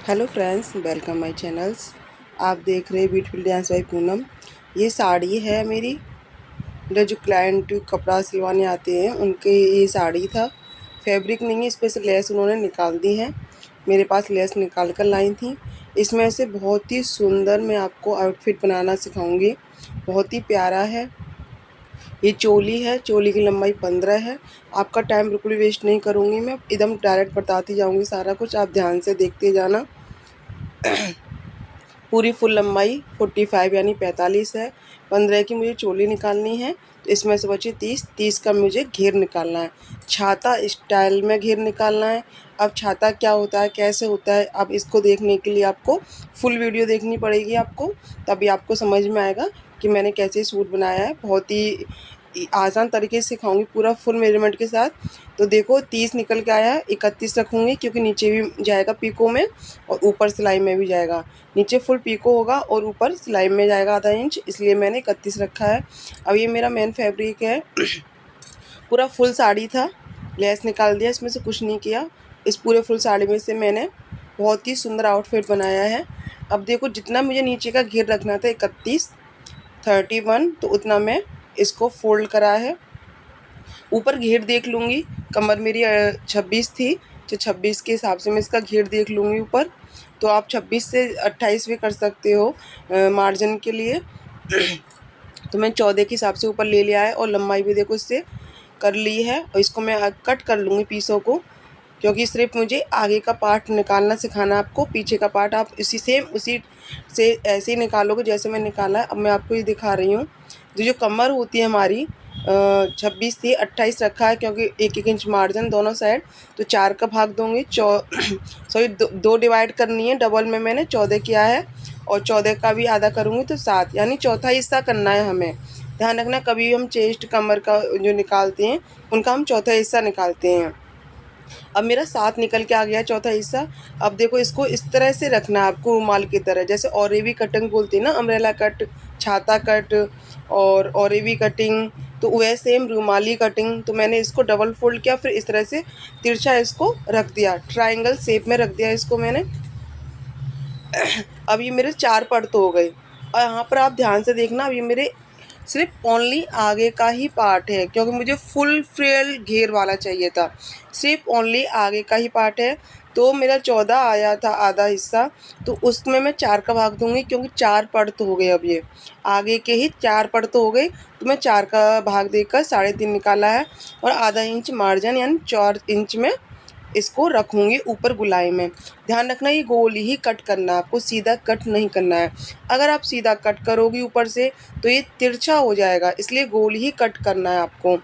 Hello friends, welcome my channels. आप देख रहे हैं ब्यूटीफुल डांस बाय पूनम। ये साड़ी है मेरी। मेरा जो क्लाइंट कपड़ा सिलवाने आते हैं उनके ये साड़ी था। फैब्रिक नहीं है, इस पर से लेस उन्होंने निकाल दी है। मेरे पास लेस निकाल कर लाई थी। इसमें से बहुत ही सुंदर मैं आपको आउटफिट बनाना सिखाऊंगी। बहुत ही प्यारा है। ये चोली है, चोली की लंबाई 15 है। आपका टाइम बिल्कुल वेस्ट नहीं करूँगी, मैं एकदम डायरेक्ट बताती जाऊँगी सारा कुछ, आप ध्यान से देखते जाना। पूरी फुल लंबाई 45 यानी 45 है। 15 की मुझे चोली निकालनी है, तो इसमें से बची 30 का मुझे घेर निकालना है। छाता स्टाइल में घेर निकालना है। अब छाता क्या होता है, कैसे होता है, अब इसको देखने के लिए आपको फुल वीडियो देखनी पड़ेगी आपको, तभी आपको समझ में आएगा कि मैंने कैसे सूट बनाया है। बहुत ही आसान तरीके से सिखाऊंगी, पूरा फुल मेजरमेंट के साथ। तो देखो 30 निकल के आया है। 31 रखूँगी क्योंकि नीचे भी जाएगा पीको में और ऊपर सिलाई में भी जाएगा। नीचे फुल पीको होगा और ऊपर सिलाई में जाएगा आधा इंच, इसलिए मैंने 31 रखा है। अब ये मेरा मेन फैब्रिक है। पूरा फुल साड़ी था, लेस निकाल दिया, इसमें से कुछ नहीं किया। इस पूरे फुल साड़ी में से मैंने बहुत ही सुंदर आउटफिट बनाया है। अब देखो जितना मुझे नीचे का घेर रखना था 31, 31, तो उतना मैं इसको फोल्ड करा है। ऊपर घेर देख लूँगी, कमर मेरी 26 थी, तो 26 के हिसाब से मैं इसका घेर देख लूँगी ऊपर। तो आप 26 से 28 भी कर सकते हो मार्जिन के लिए। तो मैं 14 के हिसाब से ऊपर ले लिया है और लंबाई भी देखो इससे कर ली है। और इसको मैं कट कर लूँगी पीसों को, क्योंकि सिर्फ मुझे आगे का पार्ट निकालना सिखाना आपको। पीछे का पार्ट आप उसी से ऐसे ही निकालोगे जैसे मैं निकाला है। अब मैं आपको ये दिखा रही हूँ। जो कमर होती है हमारी 26 से 28 रखा है, क्योंकि 1-1 इंच मार्जिन दोनों साइड। तो 4 का भाग दूँगी, सॉरी 2 डिवाइड करनी है, डबल में मैंने 14 किया है। और 14 का भी आधा करूँगी तो 7, यानी चौथा हिस्सा करना है हमें। ध्यान रखना, कभी हम चेस्ट कमर का जो निकालते हैं उनका हम चौथा हिस्सा निकालते हैं। अब मेरा 7 निकल के आ गया चौथा हिस्सा। अब देखो इसको इस तरह से रखना है आपको, रुमाल की तरह, जैसे औरेवी कटिंग बोलते हैं ना, अम्ब्रेला कट, छाता कट और औरेवी कटिंग, तो वह सेम रुमाली कटिंग। तो मैंने इसको डबल फोल्ड किया, फिर इस तरह से तिरछा इसको रख दिया, ट्रायंगल शेप में रख दिया इसको मैंने। अब ये मेरे 4 पर्त हो गए। और यहाँ पर आप ध्यान से देखना, अब ये मेरे सिर्फ ओनली आगे का ही पार्ट है, क्योंकि मुझे फुल फ्रिल घेर वाला चाहिए था। सिर्फ ओनली आगे का ही पार्ट है। तो मेरा 14 आया था आधा हिस्सा, तो उसमें मैं 4 का भाग दूंगी, क्योंकि 4 पर्त हो गए। अब ये आगे के ही 4 पर्त हो गए, तो मैं 4 का भाग देकर 3.5 निकाला है। और आधा इंच मार्जिन यानी 4 इंच में इसको रखूँगी ऊपर गुलाई में। ध्यान रखना, ये गोल ही कट करना है आपको, सीधा कट नहीं करना है। अगर आप सीधा कट करोगी ऊपर से तो ये तिरछा हो जाएगा, इसलिए गोल ही कट करना है आपको।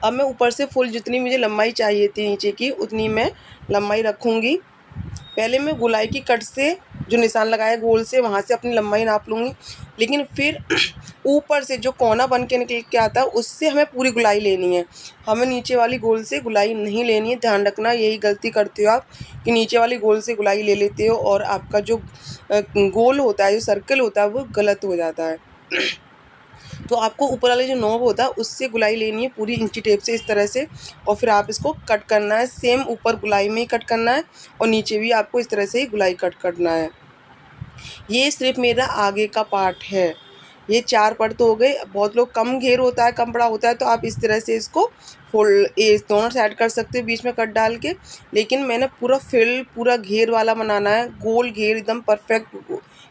अब मैं ऊपर से फुल जितनी मुझे लंबाई चाहिए थी नीचे की, उतनी मैं लंबाई रखूँगी। पहले मैं गुलाई की कट से जो निशान लगाया गोल से, वहाँ से अपनी लंबाई नाप लूँगी। लेकिन फिर ऊपर से जो कोना बन के निकल के आता है उससे हमें पूरी गुलाई लेनी है, हमें नीचे वाली गोल से गुलाई नहीं लेनी है। ध्यान रखना, यही गलती करते हो आप कि नीचे वाली गोल से गुलाई ले लेते हो और आपका जो गोल होता है, जो सर्कल होता है, वो गलत हो जाता है। तो आपको ऊपर वाले जो नॉब होता है उससे गुलाई लेनी है पूरी इंची टेप से, इस तरह से। और फिर आप इसको कट करना है, सेम ऊपर गुलाई में ही कट करना है और नीचे भी आपको इस तरह से ही गुलाई कट करना है। ये सिर्फ मेरा आगे का पार्ट है। ये 4 पर्त हो गए। बहुत लोग कम घेर होता है, कम बड़ा होता है, तो आप इस तरह से इसको फोल्ड ये दोनों साइड कर सकते हो बीच में कट डाल के। लेकिन मैंने पूरा घेर वाला बनाना है, गोल घेर, एकदम परफेक्ट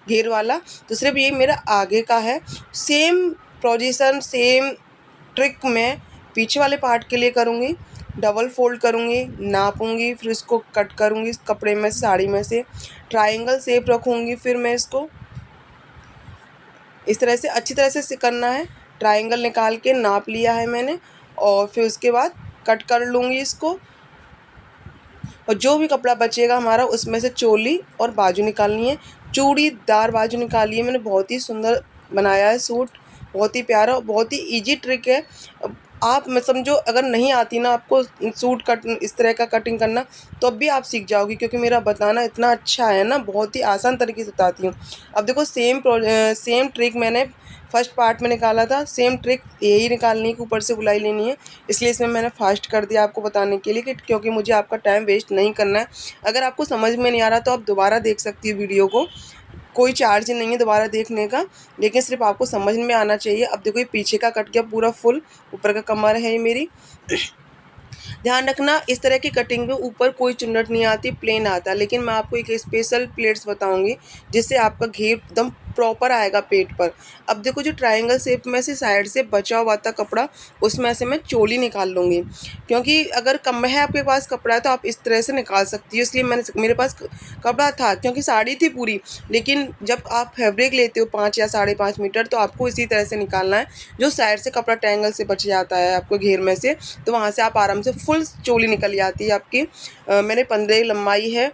घेर वाला। तो सिर्फ ये मेरा आगे का है। सेम पोजीशन, सेम ट्रिक मैं पीछे वाले पार्ट के लिए करूँगी। डबल फोल्ड करूँगी, नापूंगी, फिर इसको कट करूँगी इस कपड़े में से, साड़ी में से, ट्रायंगल शेप रखूँगी। फिर मैं इसको इस तरह से अच्छी तरह से करना है। ट्रायंगल निकाल के नाप लिया है मैंने, और फिर उसके बाद कट कर लूँगी इसको। और जो भी कपड़ा बचेगा हमारा उसमें से चोली और बाजू निकालनी है, चूड़ीदार बाजू निकाली है मैंने। बहुत ही सुंदर बनाया है सूट, बहुत ही प्यारा और बहुत ही इजी ट्रिक है। आप मैं समझो अगर नहीं आती ना आपको सूट कट इस तरह का कटिंग करना, तो अब भी आप सीख जाओगी, क्योंकि मेरा बताना इतना अच्छा है ना, बहुत ही आसान तरीके से बताती हूँ। अब देखो सेम ट्रिक मैंने फर्स्ट पार्ट में निकाला था, सेम ट्रिक यही निकालनी है कि ऊपर से गुलाई लेनी है। इसलिए इसमें मैंने फास्ट कर दिया आपको बताने के लिए कि क्योंकि मुझे आपका टाइम वेस्ट नहीं करना है। अगर आपको समझ में नहीं आ रहा तो आप दोबारा देख सकती हो वीडियो को, कोई चार्ज नहीं है दोबारा देखने का, लेकिन सिर्फ आपको समझ में आना चाहिए। अब देखो ये पीछे का कट गया पूरा फुल, ऊपर का कमर है ये मेरी। ध्यान रखना इस तरह की कटिंग में ऊपर कोई चुन्नट नहीं आती, प्लेन आता है। लेकिन मैं आपको एक स्पेशल प्लेट्स बताऊंगी जिससे आपका घेर एकदम प्रॉपर आएगा पेट पर। अब देखो जो ट्रायंगल शेप में से साइड से बचा हुआ था कपड़ा, उसमें से मैं चोली निकाल लूँगी, क्योंकि अगर कम है आपके पास कपड़ा तो आप इस तरह से निकाल सकती हो। इसलिए मेरे पास कपड़ा था क्योंकि साड़ी थी पूरी, लेकिन जब आप फैब्रिक लेते हो 5 या 5.5 मीटर तो आपको इसी तरह से निकालना है। जो साइड से कपड़ा ट्रायंगल से बच जाता है आपको घेर में से, तो वहाँ से आप आराम से फुल चोली निकल जाती है आपकी। मैंने 15 लंबाई है,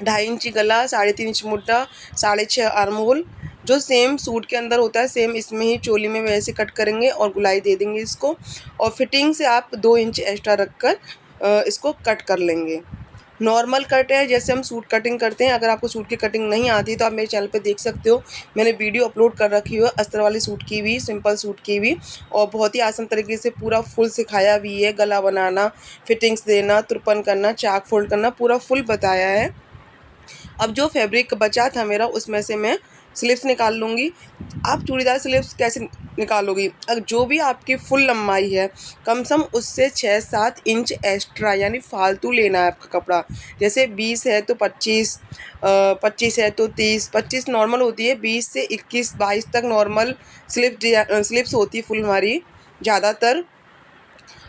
2.5 इंच गला, 3.5 इंच मुड्ढा, 6.5 आर्म होल, जो सेम सूट के अंदर होता है सेम इसमें ही चोली में वैसे कट करेंगे और गुलाई दे देंगे इसको। और फिटिंग से आप 2 इंच एक्स्ट्रा रखकर इसको कट कर लेंगे। नॉर्मल कट है जैसे हम सूट कटिंग करते हैं। अगर आपको सूट की कटिंग नहीं आती तो आप मेरे चैनल पे देख सकते हो, मैंने वीडियो अपलोड कर रखी है अस्तर वाली सूट की भी, सिंपल सूट की भी, और बहुत ही आसान तरीके से पूरा फुल सिखाया भी है। गला बनाना, फिटिंग्स देना, तुरपन करना, चाक फोल्ड करना, पूरा फुल बताया है। अब जो फैब्रिक बचा था मेरा उसमें से मैं स्लिप्स निकाल लूँगी। आप चूड़ीदार स्लिप्स कैसे निकालोगी? अब जो भी आपकी फुल लंबाई है कम से कम उससे 6-7 इंच एक्स्ट्रा यानी फालतू लेना है आपका कपड़ा। जैसे 20 है तो 25, 25 है तो 30, 25 नॉर्मल होती है, 20 से 21-22 तक नॉर्मल स्लिप्स होती है फुल हमारी ज़्यादातर,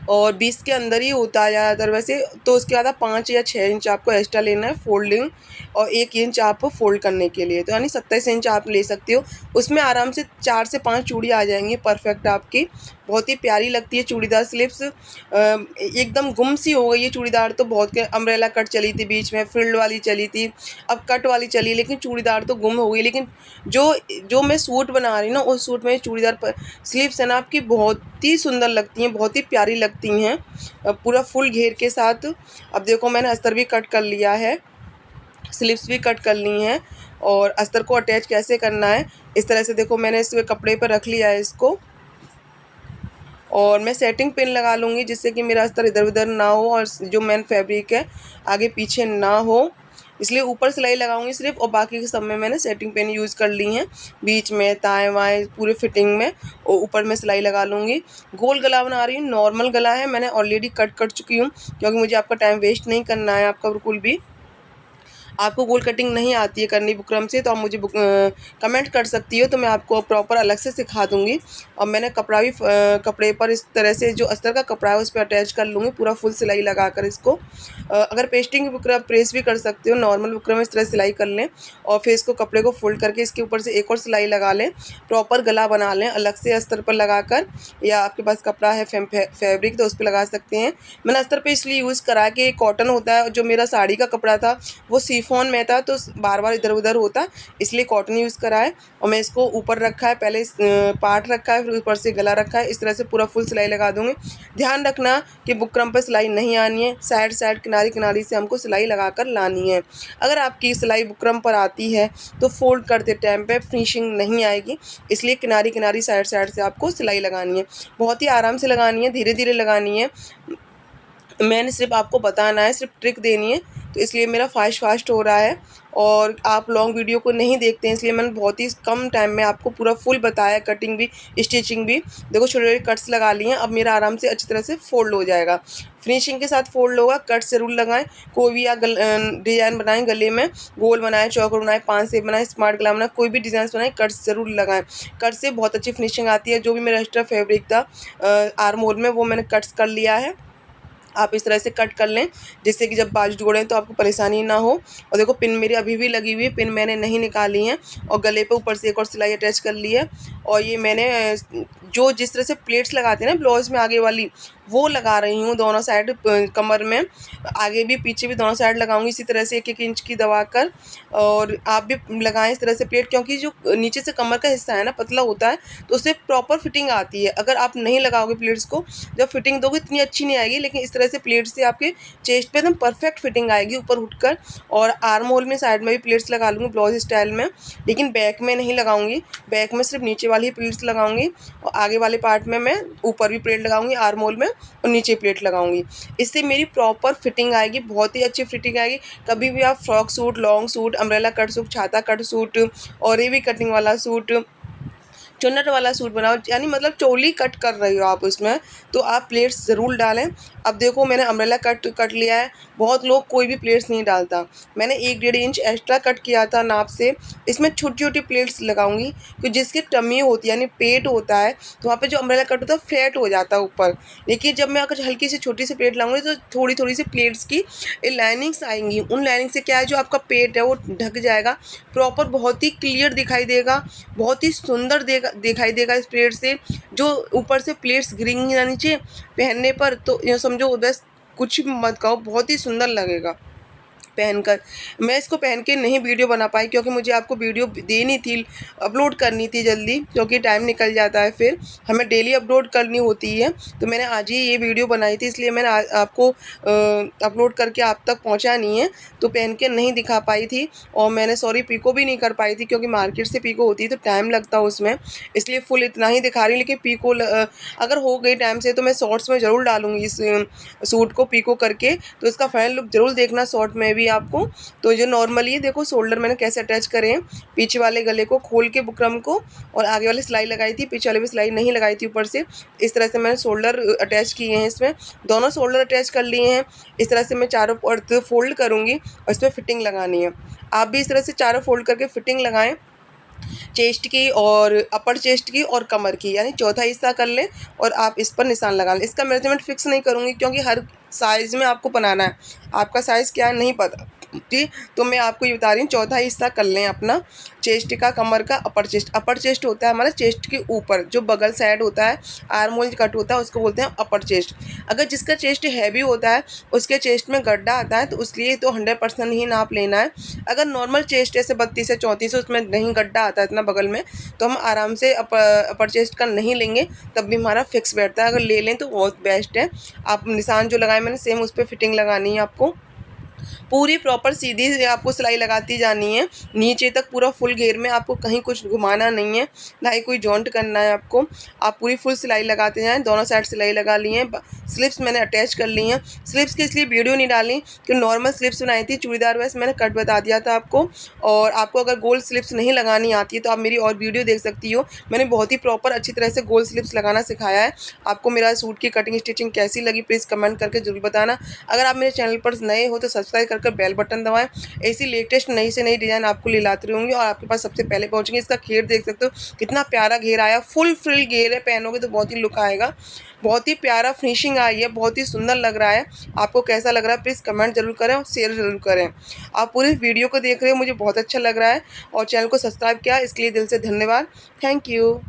और 20 के अंदर ही होता है ज़्यादातर वैसे। तो उसके बाद आप 5 या 6 इंच आपको एक्स्ट्रा लेना है फोल्डिंग, और 1 इंच आपको फोल्ड करने के लिए, तो यानी 27 इंच आप ले सकते हो। उसमें आराम से 4 से 5 चूड़ी आ जाएंगी परफेक्ट आपकी। बहुत ही प्यारी लगती है चूड़ीदार स्लिप्स, एकदम गुम सी हो गई है चूड़ीदार तो। बहुत के अम्ब्रेला कट चली थी बीच में, फ्रिल्ड वाली चली थी, अब कट वाली चली, लेकिन चूड़ीदार तो गुम हो गई। लेकिन जो मैं सूट बना रही हूँ ना उस सूट में चूड़ीदार स्लिप्स है ना आपकी बहुत ही सुंदर लगती हैं, बहुत ही प्यारी लगती हैं, पूरा फुल घेर के साथ। अब देखो मैंने अस्तर भी कट कर लिया है, स्लिप्स भी कट कर ली हैं, और अस्तर को अटैच कैसे करना है इस तरह से देखो मैंने इस कपड़े पर रख लिया है इसको, और मैं सेटिंग पिन लगा लूँगी जिससे कि मेरा अस्तर इधर उधर ना हो और जो मेन फैब्रिक है आगे पीछे ना हो। इसलिए ऊपर सिलाई लगाऊंगी सिर्फ, और बाकी के सब में मैंने सेटिंग पेन यूज़ कर ली हैं, बीच में दाएं बाएं पूरे फिटिंग में, और ऊपर में सिलाई लगा लूँगी। गोल गला बना रही हूँ, नॉर्मल गला है, मैंने ऑलरेडी कट कर चुकी हूँ क्योंकि मुझे आपका टाइम वेस्ट नहीं करना है आपका बिल्कुल भी। आपको गोल कटिंग नहीं आती है करनी बुकरम से तो आप मुझे कमेंट कर सकती हो, तो मैं आपको प्रॉपर अलग से सिखा दूँगी। और मैंने कपड़ा भी कपड़े पर इस तरह से जो अस्तर का कपड़ा है उस पर अटैच कर लूँगी पूरा फुल सिलाई लगा कर इसको। अगर पेस्टिंग की बुकरम प्रेस भी कर सकते हो, नॉर्मल बुकरम इस तरह सिलाई कर लें और फिर इसको कपड़े को फोल्ड करके इसके ऊपर से एक और सिलाई लगा लें, प्रॉपर गला बना लें अलग से अस्तर पर लगा कर, या आपके पास कपड़ा है फैब्रिक तो उस पर लगा सकते हैं। मैंने अस्तर पर इसलिए यूज़ करा कि कॉटन होता है, जो मेरा साड़ी का कपड़ा था वो शिफॉन में था तो बार बार इधर उधर होता, इसलिए कॉटन यूज़ करा है। और मैं इसको ऊपर रखा है, पहले पार्ट रखा है, फिर ऊपर से गला रखा है, इस तरह से पूरा फुल सिलाई लगा दूँगी। ध्यान रखना कि बुकरम पर सिलाई नहीं आनी है, साइड साइड किनारी किनारी से हमको सिलाई लगा कर लानी है। अगर आपकी सिलाई बुकरम पर आती है तो फोल्ड करते टाइम पे फिनिशिंग नहीं आएगी, इसलिए किनारी किनारी साइड साइड से आपको सिलाई लगानी है। बहुत ही आराम से लगानी है, धीरे धीरे लगानी है। मैंने सिर्फ आपको बताना है, सिर्फ ट्रिक देनी है, तो इसलिए मेरा फास्ट हो रहा है। और आप लॉन्ग वीडियो को नहीं देखते हैं इसलिए मैंने बहुत ही कम टाइम में आपको पूरा फुल बताया, कटिंग भी स्टिचिंग भी। देखो छोटे छोटे कट्स लगा लिए हैं, अब मेरा आराम से अच्छी तरह से फोल्ड हो जाएगा। फिनिशिंग के साथ फोल्ड होगा, कट्स जरूर लगाएं। कोई भी आप डिज़ाइन बनाएं, गले में गोल बनाएं, चौकर बनाएं, 5 शेप बनाएं, स्मार्ट गला बनाएं, कोई भी डिज़ाइन बनाएं, कट्स जरूर लगाएं। कट से बहुत अच्छी फिनिशिंग आती है। जो भी मेरा एक्स्ट्रा फैब्रिक था आर्म होल में वो मैंने कट्स कर लिया है। आप इस तरह से कट कर लें जिससे कि जब बाजू जोड़ें तो आपको परेशानी ना हो। और देखो पिन मेरी अभी भी लगी हुई है, पिन मैंने नहीं निकाली है, और गले पे ऊपर से एक और सिलाई अटैच कर ली है। और ये मैंने जो जिस तरह से प्लेट्स लगाते हैं ना ब्लाउज में आगे वाली, वो लगा रही हूँ दोनों साइड कमर में, आगे भी पीछे भी दोनों साइड लगाऊंगी इसी तरह से 1-1 इंच की दबाकर। और आप भी लगाएं इस तरह से प्लेट, क्योंकि जो नीचे से कमर का हिस्सा है ना पतला होता है, तो उससे प्रॉपर फिटिंग आती है। अगर आप नहीं लगाओगे प्लेट्स को, जब फिटिंग दोगे इतनी अच्छी नहीं आएगी, लेकिन इस तरह से प्लेट्स से आपके चेस्ट पे एकदम परफेक्ट फिटिंग आएगी ऊपर उठकर। और आर्म होल में साइड में भी प्लेट्स लगा लूँगी ब्लाउज स्टाइल में, लेकिन बैक में नहीं लगाऊंगी। बैक में सिर्फ नीचे वाली ही प्लेट्स लगाऊंगी, और आगे वाले पार्ट में मैं ऊपर भी प्लेट लगाऊंगी आर्म होल में, और नीचे प्लेट लगाऊंगी। इससे मेरी प्रॉपर फिटिंग आएगी, बहुत ही अच्छी फिटिंग आएगी। कभी भी आप frock suit, long suit, umbrella cut suit, छाता कट सूट, और ये भी कटिंग वाला सूट, चुन्नट वाला सूट बनाओ, यानी मतलब चोली कट कर रही हो आप उसमें, तो आप प्लेट्स ज़रूर डालें। अब देखो मैंने अम्ब्रेला कट लिया है, बहुत लोग कोई भी प्लेट्स नहीं डालता, मैंने 1-1.5 इंच एक्स्ट्रा कट किया था नाप से। इसमें छोटी छोटी प्लेट्स लगाऊंगी, क्योंकि जिसकी टमी होती है यानी पेट होता है, तो वहाँ पे जो अम्ब्रेला कट होता है फ्लैट हो जाता है ऊपर। लेकिन जब मैं अगर हल्की सी छोटी सी प्लेट लाऊंगी, तो थोड़ी थोड़ी सी प्लेट्स की लाइनिंग्स आएंगी। उन लाइनिंग से क्या है, जो आपका पेट है वो ढक जाएगा, प्रॉपर बहुत ही क्लियर दिखाई देगा, बहुत ही सुंदर दिखाई देगा इस प्लेट से। जो ऊपर से प्लेट्स गिरेंगी ना नीचे पहनने पर, तो ये समझो बस कुछ भी मत कहो, बहुत ही सुंदर लगेगा पहनकर। मैं इसको पहन के नहीं वीडियो बना पाई, क्योंकि मुझे आपको वीडियो देनी थी, अपलोड करनी थी जल्दी, क्योंकि टाइम निकल जाता है, फिर हमें डेली अपलोड करनी होती है। तो मैंने आज ही ये वीडियो बनाई थी, इसलिए मैंने आपको अपलोड करके आप तक पहुंचा नहीं है, तो पहन के नहीं दिखा पाई थी। और मैंने सॉरी पिको भी नहीं कर पाई थी, क्योंकि मार्केट से पिको होती है तो टाइम लगता है उसमें, इसलिए फुल इतना ही दिखा रही। लेकिन पिको अगर हो गई टाइम से, तो मैं शॉर्ट्स में ज़रूर डालूंगी इस सूट को पिको करके, तो इसका फाइनल लुक ज़रूर देखना शॉर्ट में भी आपको। तो जो नॉर्मली है, देखो शोल्डर मैंने कैसे अटैच करे हैं, पीछे वाले गले को खोल के बुकरम को, और आगे वाली सिलाई लगाई थी, पीछे वाले भी सिलाई नहीं लगाई थी ऊपर से। इस तरह से मैंने शोल्डर अटैच किए हैं, इसमें दोनों शोल्डर अटैच कर लिए हैं। इस तरह से मैं चारों अर्थ फोल्ड करूँगी, और इस पर फिटिंग लगानी है। आप भी इस तरह से चारों फोल्ड करके फिटिंग लगाएं, चेस्ट की और अपर चेस्ट की और कमर की, यानी चौथा हिस्सा कर लें, और आप इस पर निशान लगा लें। इसका मेजरमेंट फिक्स नहीं करूँगी, क्योंकि हर साइज़ में आपको बनाना है, आपका साइज़ क्या है नहीं पता जी, तो मैं आपको ये बता रही हूँ। चौथा हिस्सा कर लें अपना, चेस्ट का, कमर का, अपर चेस्ट होता है हमारा चेस्ट के ऊपर, जो बगल साइड होता है, आर्म होल कट होता है, उसको बोलते हैं अपर चेस्ट। अगर जिसका चेस्ट हैवी होता है, उसके चेस्ट में गड्ढा आता है, तो उसलिए तो 100% ही नाप लेना है। अगर नॉर्मल चेस्ट जैसे 32 से 34, उसमें नहीं गड्ढा आता है इतना बगल में, तो हम आराम से अपर चेस्ट का नहीं लेंगे, तब भी हमारा फिक्स बैठता है। अगर ले लें तो बहुत बेस्ट है। आप निशान जो लगाए मैंने सेम उस पर फिटिंग लगानी है आपको, पूरी प्रॉपर सीधी से आपको सिलाई लगाती जानी है नीचे तक, पूरा फुल घेर में, आपको कहीं कुछ घुमाना नहीं है, ना ही कोई जॉइंट करना है आपको। आप पूरी फुल सिलाई लगाते जाएं। दोनों साइड सिलाई लगा ली हैं, स्लिप्स मैंने अटैच कर ली हैं। स्लिप्स की इसलिए वीडियो नहीं डाली कि नॉर्मल स्लिप्स बनाई थी, चूड़ीदार वैसे मैंने कट बता दिया था आपको। और आपको अगर गोल स्लिप्स नहीं लगानी आती है, तो आप मेरी और वीडियो देख सकती हो, मैंने बहुत ही प्रॉपर अच्छी तरह से गोल स्लिप्स लगाना सिखाया है। आपको मेरा सूट की कटिंग स्टिचिंग कैसी लगी, प्लीज़ कमेंट करके जरूर बताना। अगर आप मेरे चैनल पर नए हो तो सब्सक्राइब करके बेल बटन दबाएं, ऐसी लेटेस्ट नई से नई डिज़ाइन आपको लाती रहूँगी, और आपके पास सबसे पहले पहुँचेंगे। इसका घेर देख सकते हो कितना प्यारा घेर आया, फुल फ्रिल घेर है, पहनोगे तो बहुत ही लुक आएगा, बहुत ही प्यारा फिनिशिंग आई है, बहुत ही सुंदर लग रहा है। आपको कैसा लग रहा है प्लीज़ कमेंट जरूर करें और शेयर जरूर करें। आप पूरी वीडियो को देख रहे हो, मुझे बहुत अच्छा लग रहा है, और चैनल को सब्सक्राइब किया इसके लिए दिल से धन्यवाद। Thank you.